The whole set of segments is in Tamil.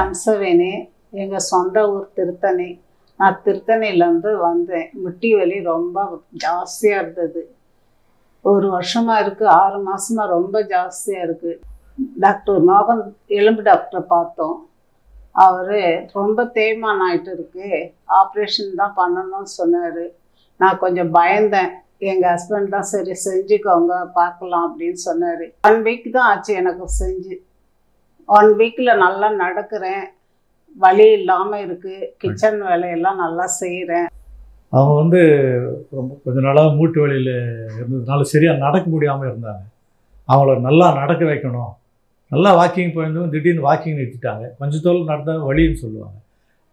அம்சவேணி. எங்கள் சொந்த ஊர் திருத்தணி. நான் திருத்தணிலேருந்து வந்தேன். முட்டி வலி ரொம்ப ஜாஸ்தியாக இருந்தது. 1 வருஷமாக இருக்குது, 6 மாதமாக ரொம்ப ஜாஸ்தியாக இருக்குது. டாக்டர் மோகன் எலும்பு டாக்டரை பார்த்தோம். அவர் ரொம்ப தேய்மானம் ஆகிட்டு இருக்கு, ஆப்ரேஷன் தான் பண்ணணும்னு சொன்னார். நான் கொஞ்சம் பயந்தேன். எங்கள் ஹஸ்பண்ட் தான் சரி செஞ்சுக்கோங்க பார்க்கலாம் அப்படின்னு சொன்னார். 1 வீக் தான் ஆச்சு எனக்கு செஞ்சு. 1 வீக்கில் நல்லா நடக்கிறேன், வலி இல்லாமல் இருக்குது, கிச்சன் வேலையெல்லாம் நல்லா செய்கிறேன். அவங்க ரொம்ப கொஞ்ச நாளாக மூட்டு வலியில் இருந்ததுனால சரியாக நடக்க முடியாமல் இருந்தாங்க. அவங்கள நல்லா நடக்க வைக்கணும். நல்லா வாக்கிங் போயிருந்தவங்க திடீர்னு வாக்கிங் நிறுத்திட்டாங்க. கொஞ்சம் தூரம் நடந்தால் வலின்னு சொல்லுவாங்க.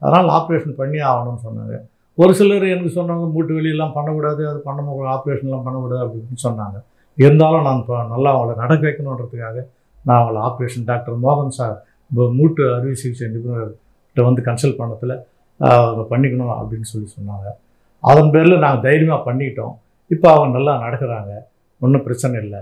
அதனால் ஆப்ரேஷன் பண்ணி ஆகணும்னு சொன்னாங்க. ஒரு சிலர் எனக்கு சொன்னாங்க மூட்டு வலியெல்லாம் பண்ணக்கூடாது, அது பண்ண ஆப்ரேஷன்லாம் பண்ணக்கூடாது அப்படின்னு சொன்னாங்க. இருந்தாலும் நான் இப்போ நல்லா அவங்கள நடக்க வைக்கணுன்றதுக்காக நான் அவங்கள ஆப்ரேஷன் டாக்டர் மோகன் சார் மூட்டு அறுவை சிகிச்சை நிபுணர்கிட்ட கன்சல்ட் பண்ணதில் அவங்க பண்ணிக்கணும் அப்படின்னு சொன்னாங்க. அதன் பேரில் நாங்கள் தைரியமாக பண்ணிக்கிட்டோம். இப்போ அவங்க நல்லா நடக்கிறாங்க, ஒன்றும் பிரச்சனை இல்லை.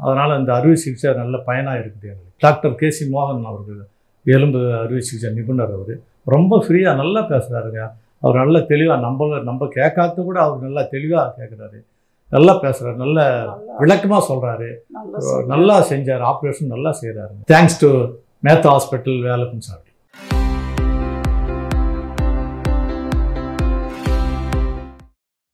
அதனால் இந்த அறுவை சிகிச்சை நல்ல பயனாக இருக்குது எங்களுக்கு. டாக்டர் கேசி மோகன் அவர்கள் எலும்பு அறுவை சிகிச்சை நிபுணர். அவர் ரொம்ப ஃப்ரீயாக நல்லா பேசுகிறாருங்க. அவர் நல்ல தெளிவாக நம்ம கேட்காத கூட அவர் நல்லா தெளிவாக கேட்குறாரு, நல்லா பேசுகிறாரு, நல்ல விளக்கமாக சொல்கிறாரு, நல்லா செஞ்சார், ஆப்ரேஷன் நல்லா செய்கிறாரு. Thanks to Mehta hospital Velappan sir.